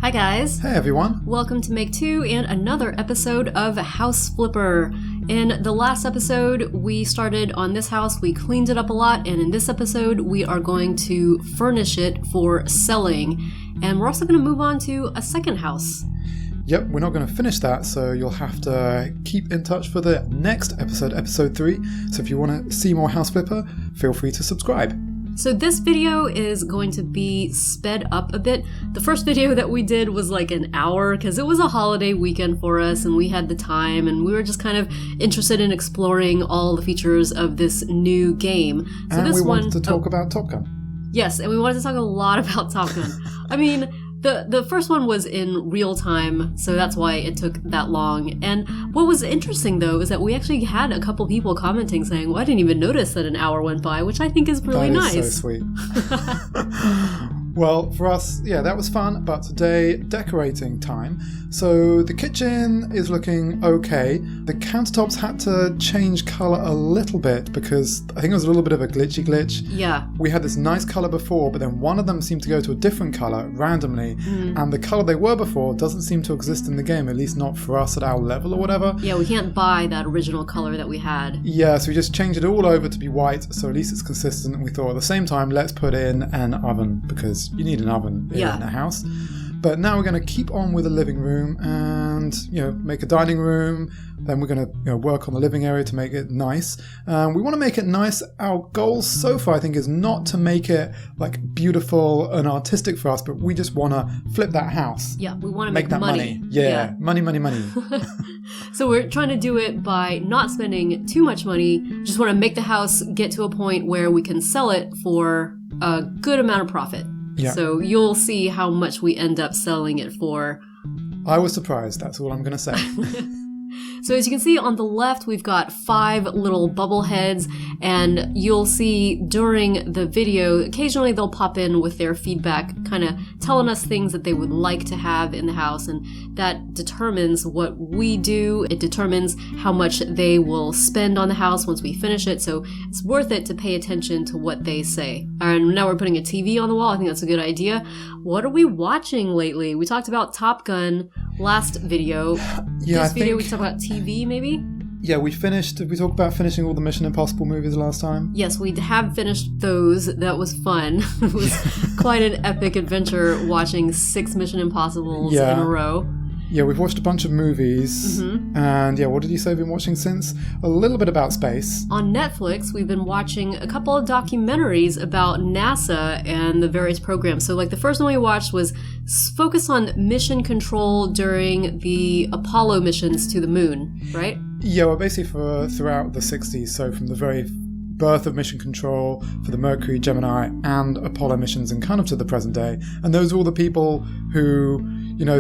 Hi guys! Hey everyone! Welcome to Make 2 and another episode of House Flipper. In the last episode, we started on this house, we cleaned it up a lot, and in this episode, we are going to furnish it for selling. And we're also going to move on to a second house. Yep, we're not going to finish that, so you'll have to keep in touch for the next episode, episode 3. So if you want to see more House Flipper, feel free to subscribe. So this video is going to be sped up a bit. The first video that we did was like an hour because it was a holiday weekend for us and we had the time and we were just kind of interested in exploring all the features of this new game. So and this we wanted to talk about Top Gun. Yes, and we wanted to talk a lot about Top Gun. I mean, the first one was in real time, so that's why it took that long. And what was interesting, though, is that we actually had a couple people commenting saying, well, I didn't even notice that an hour went by, which I think is really nice. That is so sweet. Well, for us, yeah, that was fun, but today, decorating time. So the kitchen is looking okay. The countertops had to change colour a little bit because I think it was a little bit of a glitch. Yeah. We had this nice colour before, but then one of them seemed to go to a different colour randomly, and the colour they were before doesn't seem to exist in the game, at least not for us at our level or whatever. Yeah, we can't buy that original colour that we had. Yeah, so we just changed it all over to be white, so at least it's consistent, and we thought at the same time, let's put in an oven, because you need an oven in a house. But now we're going to keep on with the living room and, make a dining room. Then we're going to work on the living area to make it nice. We want to make it nice. Our goal so far, I think, is not to make it like beautiful and artistic for us, but we just want to flip that house. Yeah, we want to make that money. Yeah, money. So we're trying to do it by not spending too much money. Just want to make the house get to a point where we can sell it for a good amount of profit. Yeah. So you'll see how much we end up selling it for. I was surprised, that's all I'm going to say. So as you can see on the left, we've got 5 little bubble heads, and you'll see during the video, occasionally they'll pop in with their feedback, kind of telling us things that they would like to have in the house, and that determines what we do. It determines how much they will spend on the house once we finish it, so it's worth it to pay attention to what they say. And now we're putting a TV on the wall. I think that's a good idea. What are we watching lately? We talked about Top Gun last video. Yeah, this video we talked about TV, maybe? Yeah, did we talk about finishing all the Mission Impossible movies last time? Yes, we have finished those. That was fun. It was quite an epic adventure watching 6 Mission Impossibles in a row. Yeah, we've watched a bunch of movies. And what did you say we've been watching since? A little bit about space. On Netflix, we've been watching a couple of documentaries about NASA and the various programs. So like the first one we watched was focused on mission control during the Apollo missions to the moon, right? Yeah, well basically throughout the 60s, so from the very birth of mission control for the Mercury, Gemini, and Apollo missions and kind of to the present day. And those are all the people who,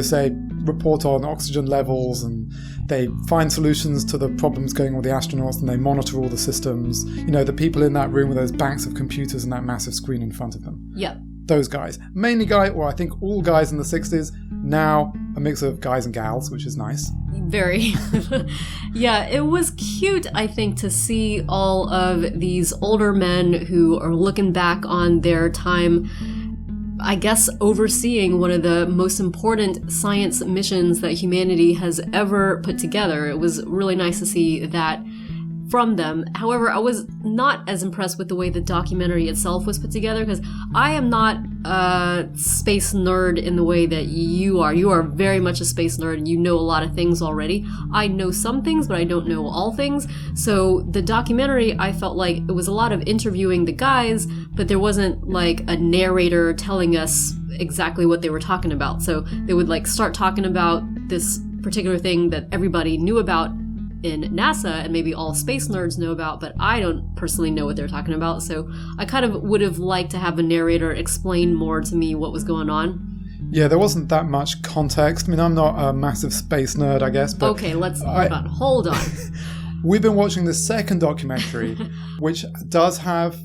say, report on oxygen levels and they find solutions to the problems going on with the astronauts and they monitor all the systems. The people in that room with those banks of computers and that massive screen in front of them. Yeah. Those guys. Mainly I think all guys in the 60s. Now a mix of guys and gals, which is nice. Very. Yeah, it was cute, I think, to see all of these older men who are looking back on their time, I guess, overseeing one of the most important science missions that humanity has ever put together. It was really nice to see that from them. However, I was not as impressed with the way the documentary itself was put together because I am not a space nerd in the way that you are. You are very much a space nerd and you know a lot of things already. I know some things, but I don't know all things. So the documentary, I felt like it was a lot of interviewing the guys, but there wasn't like a narrator telling us exactly what they were talking about. So they would like start talking about this particular thing that everybody knew about in NASA and maybe all space nerds know about, but I don't personally know what they're talking about. So I kind of would have liked to have a narrator explain more to me what was going on. Yeah, there wasn't that much context. I mean, I'm not a massive space nerd, I guess. But okay, hold on. We've been watching the second documentary, which does it have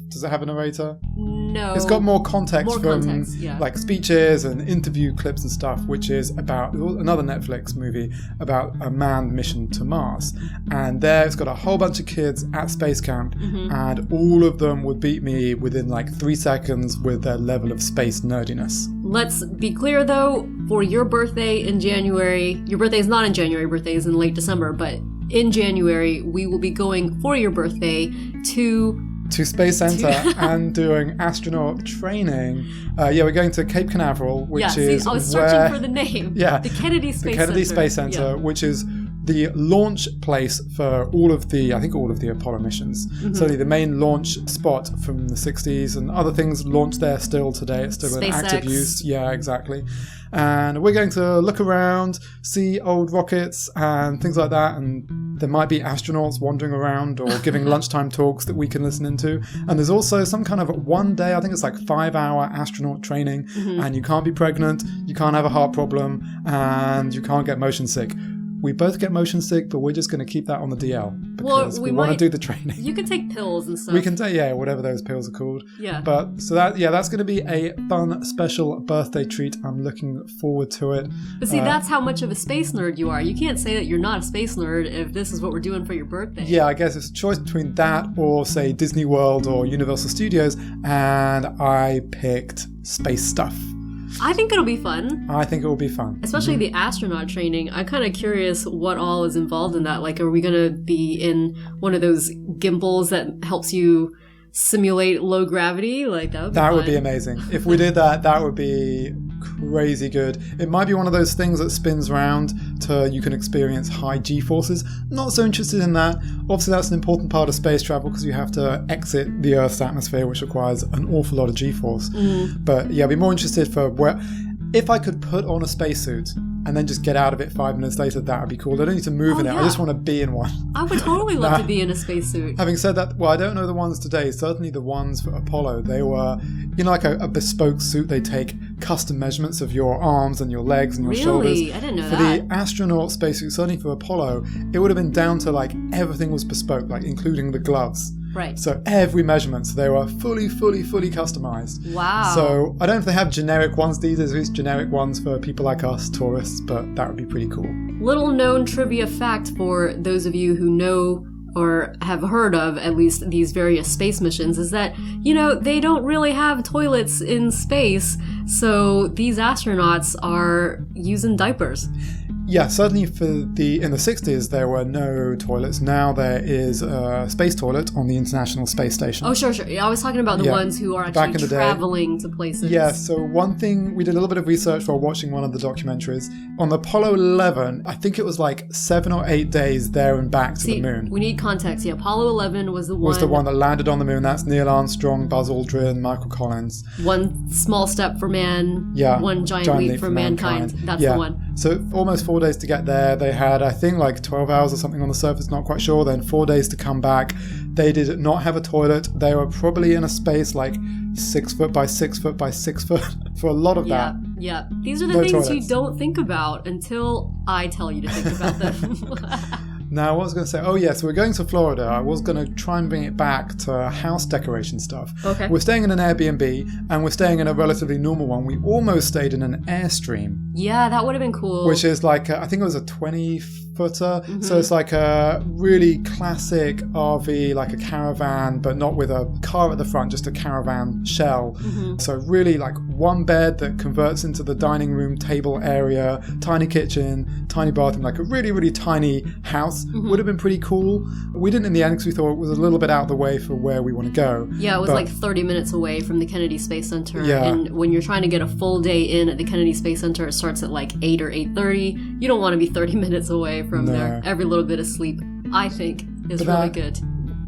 a narrator? No. It's got more context yeah. like speeches and interview clips and stuff, which is about another Netflix movie about a manned mission to Mars. And there it's got a whole bunch of kids at space camp, and all of them would beat me within like 3 seconds with their level of space nerdiness. Let's be clear though, for your birthday in January, your birthday is not in January, your birthday is in late December, but in January, we will be going for your birthday to Space Center and doing astronaut training. We're going to Cape Canaveral, which is I was searching for the name. Yeah, the Kennedy Space Center, which is the launch place for all of the Apollo missions. Certainly the main launch spot from the 60s, and other things launched there still today. It's still in active use. Yeah, exactly. And we're going to look around, see old rockets and things like that, and there might be astronauts wandering around or giving lunchtime talks that we can listen into. And there's also some kind of 1 day, I think it's like 5-hour astronaut training, and you can't be pregnant, you can't have a heart problem, and you can't get motion sick. We both get motion sick, but we're just going to keep that on the DL because we want to do the training. You can take pills and stuff. We can take, whatever those pills are called. Yeah. But so that's going to be a fun, special birthday treat. I'm looking forward to it. But see, that's how much of a space nerd you are. You can't say that you're not a space nerd if this is what we're doing for your birthday. Yeah, I guess it's a choice between that or, say, Disney World or Universal Studios, and I picked space stuff. I think it'll be fun. I think it will be fun. Especially the astronaut training. I'm kind of curious what all is involved in that. Like, are we going to be in one of those gimbals that helps you simulate low gravity? Like, that would be amazing. If we did that, that would be crazy good. It might be one of those things that spins around to you can experience high G-forces. Not so interested in that. Obviously, that's an important part of space travel because you have to exit the Earth's atmosphere, which requires an awful lot of G-force. But yeah, I'd be more interested for where if I could put on a spacesuit and then just get out of it 5 minutes later, that would be cool. I don't need to move in it. I just want to be in one. I would totally love to be in a spacesuit. Having said that, well, I don't know the ones today. Certainly the ones for Apollo, they were, like a bespoke suit. They take custom measurements of your arms and your legs and your shoulders. Really? I didn't know that. For the astronaut spacesuit, certainly for Apollo, it would have been down to like everything was bespoke, like including the gloves. Right. So every measurement, so they were fully customized. Wow. So I don't know if they have generic ones these days, at least generic ones for people like us, tourists, but that would be pretty cool. Little known trivia fact for those of you who know or have heard of at least these various space missions is that, they don't really have toilets in space, so these astronauts are using diapers. Yeah, certainly in the 60s there were no toilets. Now there is a space toilet on the International Space Station. Oh, sure. I was talking about the ones who are actually traveling to places. Yeah, so one thing, we did a little bit of research while watching one of the documentaries. On Apollo 11, I think it was like 7 or 8 days there and back to the moon. We need context. Yeah, Apollo 11 was the one that landed on the moon. That's Neil Armstrong, Buzz Aldrin, Michael Collins. One small step for man, one giant leap for mankind. That's the one. So almost 4 days to get there. They had, I think, like 12 hours or something on the surface, not quite sure. Then 4 days to come back. They did not have a toilet. They were probably in a space like 6 foot by 6 foot by 6 foot for a lot of that. Yeah. These are the things toilets you don't think about until I tell you to think about them. Now, what I was going to say, so we're going to Florida. I was going to try and bring it back to house decoration stuff. Okay. We're staying in an Airbnb, and we're staying in a relatively normal one. We almost stayed in an Airstream. Yeah, that would have been cool. Which is like, I think it was a 20-footer. So it's like a really classic RV, like a caravan, but not with a car at the front, just a caravan shell. So really like one bed that converts into the dining room table area, tiny kitchen, tiny bathroom, like a really, really tiny house. Would have been pretty cool. We didn't in the end because we thought it was a little bit out of the way for where we want to go. Yeah, it was like 30 minutes away from the Kennedy Space Center. Yeah. And when you're trying to get a full day in at the Kennedy Space Center, it starts at like 8 or 8:30. You don't want to be 30 minutes away from there. Every little bit of sleep, I think, is really good.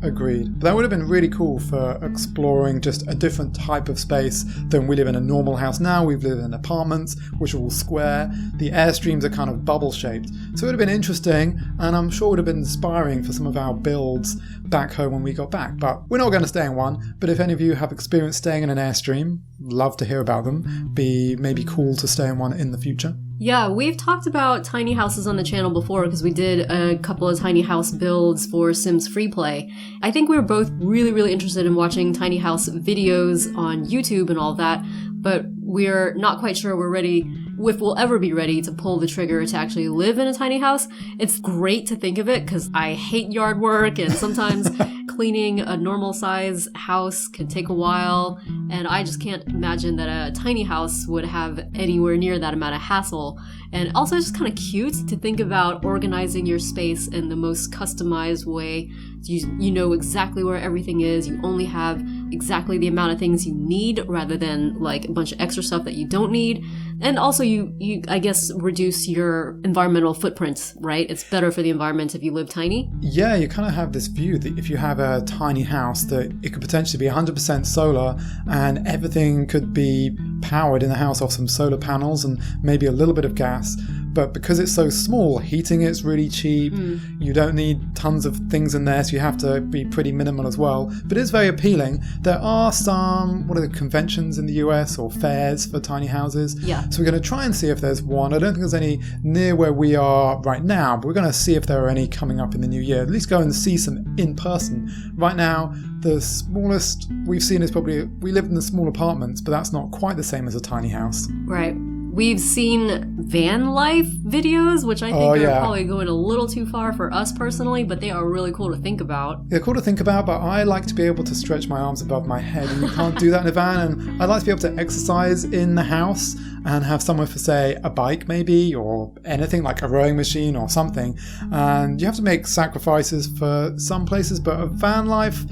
Agreed. But that would have been really cool for exploring just a different type of space than we live in a normal house now. We live in apartments, which are all square. The Airstreams are kind of bubble-shaped. So it would have been interesting, and I'm sure it would have been inspiring for some of our builds back home when we got back. But we're not going to stay in one. But if any of you have experience staying in an Airstream, love to hear about them. Be maybe cool to stay in one in the future. Yeah, we've talked about tiny houses on the channel before because we did a couple of tiny house builds for Sims Freeplay. I think we were both really, really interested in watching tiny house videos on YouTube and all that, but we're not quite sure we're ready, if we'll ever be ready to pull the trigger to actually live in a tiny house. It's great to think of it because I hate yard work, and sometimes cleaning a normal size house can take a while, and I just can't imagine that a tiny house would have anywhere near that amount of hassle. And also it's just kind of cute to think about organizing your space in the most customized way. You know exactly where everything is. You only have exactly the amount of things you need rather than like a bunch of extra stuff that you don't need. And also you I guess reduce your environmental footprint, right? It's better for the environment if you live tiny. Yeah, you kind of have this view that if you have a tiny house that it could potentially be 100% solar and everything could be powered in the house off some solar panels and maybe a little bit of gas. But because it's so small, heating it's really cheap. You don't need tons of things in there, so you have to be pretty minimal as well. But it's very appealing. There are some, conventions in the US or fairs for tiny houses. Yeah. So we're going to try and see if there's one. I don't think there's any near where we are right now, but we're going to see if there are any coming up in the new year. At least go and see some in person. Right now, the smallest we've seen is probably, we live in the small apartments, but that's not quite the same as a tiny house. Right. We've seen van life videos, which I think are probably going a little too far for us personally, but they are really cool to think about. They're cool to think about, but I like to be able to stretch my arms above my head, and you can't do that in a van. And I'd like to be able to exercise in the house and have somewhere for, say, a bike maybe, or anything like a rowing machine or something. And you have to make sacrifices for some places, but a van life,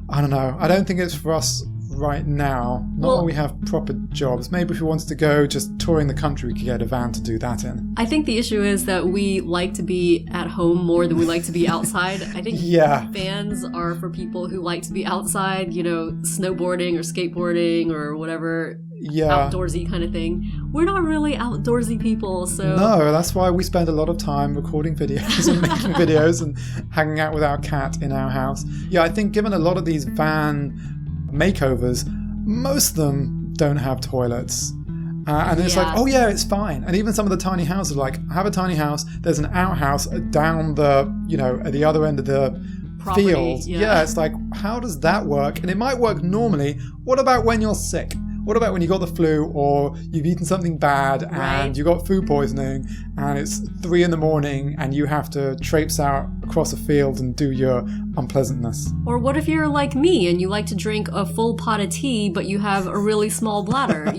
I don't know. I don't think it's for us right now, not when we have proper jobs. Maybe if we wanted to go just touring the country, we could get a van to do that in. I think the issue is that we like to be at home more than we like to be outside. I think vans are for people who like to be outside, snowboarding or skateboarding or whatever outdoorsy kind of thing. We're not really outdoorsy people, so... No, that's why we spend a lot of time recording videos and making videos and hanging out with our cat in our house. Yeah, I think given a lot of these van makeovers, most of them don't have toilets. And it's like, oh yeah, it's fine. And even some of the tiny houses, like, I have a tiny house, there's an outhouse down the, at the other end of the property, field. Yeah, it's like, how does that work? And it might work normally. What about when you're sick? What about when you got the flu or you've eaten something bad and you got food poisoning and it's 3 a.m. and you have to traipse out across a field and do your unpleasantness? Or what if you're like me and you like to drink a full pot of tea but you have a really small bladder,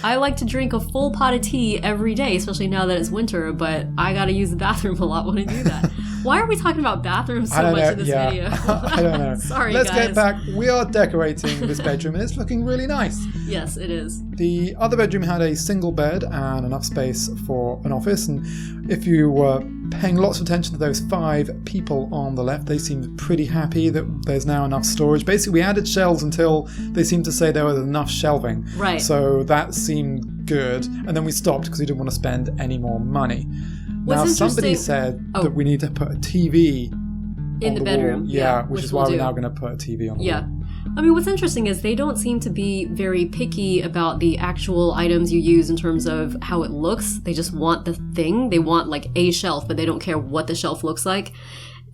I like to drink a full pot of tea every day, especially now that it's winter, but I gotta use the bathroom a lot when I do that. Why are we talking about bathrooms so much in this video? I don't know. Sorry, Let's guys. get back. We are decorating this bedroom and it's looking really nice. Yes, it is. The other bedroom had a single bed and enough space for an office. And if you were paying lots of attention to those 5 people on the left, they seemed pretty happy that there's now enough storage. Basically, we added shelves until they seemed to say there was enough shelving. Right. So that seemed good. And then we stopped because we didn't want to spend any more money. Now, somebody said that we need to put a TV in the bedroom. Wall. Yeah, which is why we're now going to put a TV on the wall. I mean, what's interesting is they don't seem to be very picky about the actual items you use in terms of how it looks. They just want the thing. They want like a shelf, but they don't care what the shelf looks like.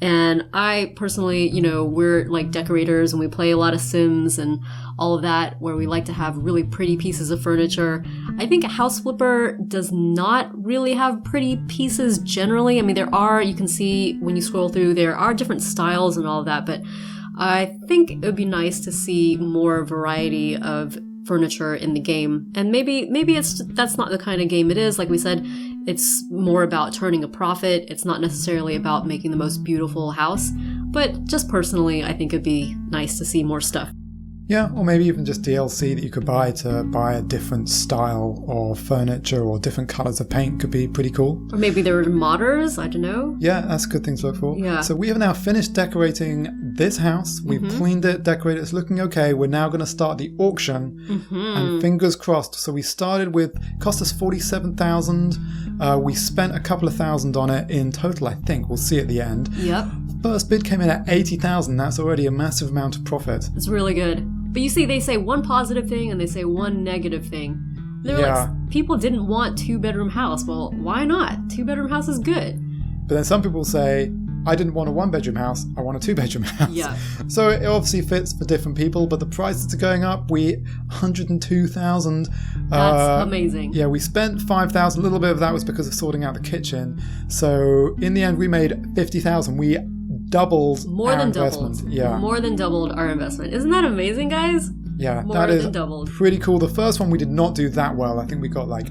And I personally, we're like decorators and we play a lot of Sims and all of that, where we like to have really pretty pieces of furniture. I think a house flipper does not really have pretty pieces generally. I mean, you can see when you scroll through, there are different styles and all of that, but I think it would be nice to see more variety of furniture in the game. And maybe that's not the kind of game it is. Like we said, it's more about turning a profit. It's not necessarily about making the most beautiful house. But just personally, I think it'd be nice to see more stuff. Yeah, or maybe even just DLC that you could buy to buy a different style of furniture or different colours of paint could be pretty cool. Or maybe there were modders, I don't know. Yeah, that's a good thing to look for. Yeah. So we have now finished decorating this house. We've cleaned it, decorated it. It's looking okay. We're now going to start the auction. And fingers crossed. So we started with, it cost us $47,000. We spent a couple of thousand on it in total, I think. We'll see at the end. Yep. First bid came in at $80,000. That's already a massive amount of profit. It's really good. But you see, they say one positive thing and they say one negative thing. There were like people didn't want 2-bedroom house. Well, why not? 2-bedroom house is good. But then some people say, I didn't want a 1-bedroom house, I want a 2-bedroom house. Yeah. So it obviously fits for different people, but the prices are going up. 102,000. That's amazing. Yeah, we spent 5,000. A little bit of that was because of sorting out the kitchen. So in the end, we made 50,000. We doubled More our than investment. doubled. Yeah. More than doubled our investment. Isn't that amazing, guys? Yeah, More that is than doubled. pretty cool. The first one we did not do that well. I think we got like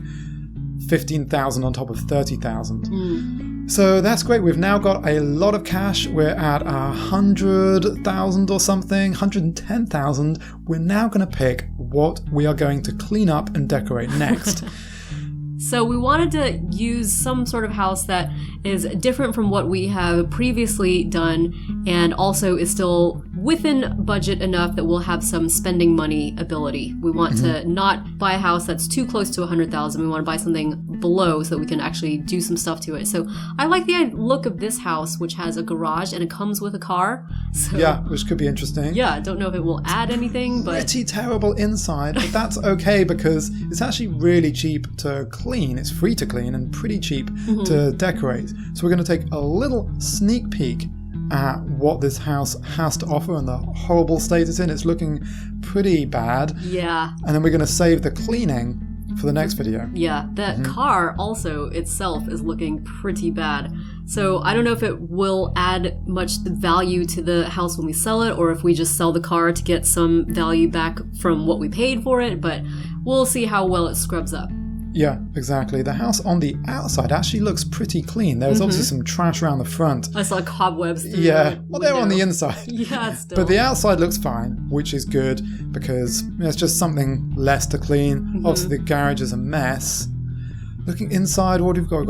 15,000 on top of 30,000. So that's great. We've now got a lot of cash. We're at 100,000 or something, 110,000. We're now going to pick what we are going to clean up and decorate next. So we wanted to use some sort of house that is different from what we have previously done and also is still within budget enough that we'll have some spending money ability. We want to not buy a house that's too close to 100,000. We want to buy something below so that we can actually do some stuff to it. So I like the look of this house, which has a garage and it comes with a car. So, yeah, which could be interesting. Yeah, I don't know if it will add anything, but... Pretty terrible inside, but that's okay because it's actually really cheap to clean. It's free to clean and pretty cheap to decorate. So we're going to take a little sneak peek at what this house has to offer and the horrible state it's in. It's looking pretty bad. Yeah. And then we're going to save the cleaning for the next video. Yeah, the car also itself is looking pretty bad. So I don't know if it will add much value to the house when we sell it, or if we just sell the car to get some value back from what we paid for it, but we'll see how well it scrubs up. Yeah, exactly. The house on the outside actually looks pretty clean. There's obviously some trash around the front. I saw cobwebs through Yeah, well, they're on the inside. Yeah, still. But the outside looks fine, which is good because it's just something less to clean. Obviously, the garage is a mess. Looking inside, what we've got?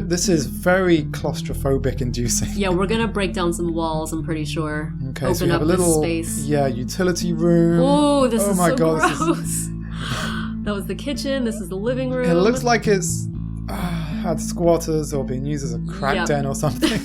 This is very claustrophobic inducing. Yeah, we're gonna break down some walls, I'm pretty sure. Okay, Open so we have up a little space. Yeah, utility room. Oh, this is my so God, gross. That was the kitchen. This is the living room. It looks like it's had squatters or being used as a crack den or something.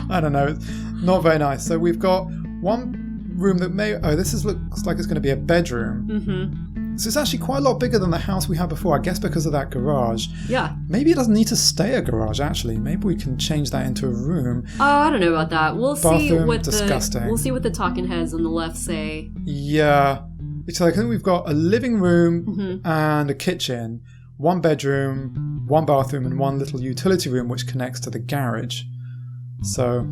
I don't know. It's not very nice. So we've got one room that looks like it's going to be a bedroom. So it's actually quite a lot bigger than the house we had before. I guess because of that garage. Yeah. Maybe it doesn't need to stay a garage. Actually, maybe we can change that into a room. Oh, I don't know about that. We'll see what disgusting. We'll see what the talking heads on the left say. Yeah. So I think we've got a living room and a kitchen, 1 bedroom, 1 bathroom, and 1 little utility room which connects to the garage. So,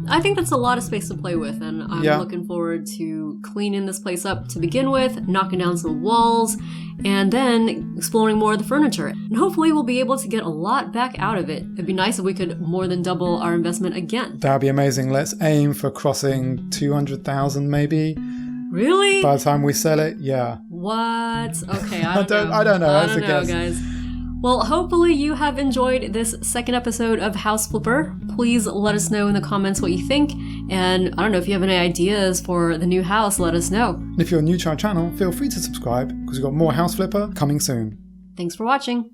I think that's a lot of space to play with, and I'm looking forward to cleaning this place up to begin with, knocking down some walls, and then exploring more of the furniture. And hopefully we'll be able to get a lot back out of it. It'd be nice if we could more than double our investment again. That'd be amazing. Let's aim for crossing 200,000 maybe. Really? By the time we sell it, yeah. What? Okay, I don't know. I don't know. I don't know, guys. Well, hopefully you have enjoyed this second episode of House Flipper. Please let us know in the comments what you think. And I don't know if you have any ideas for the new house, let us know. And if you're new to our channel, feel free to subscribe because we've got more House Flipper coming soon. Thanks for watching.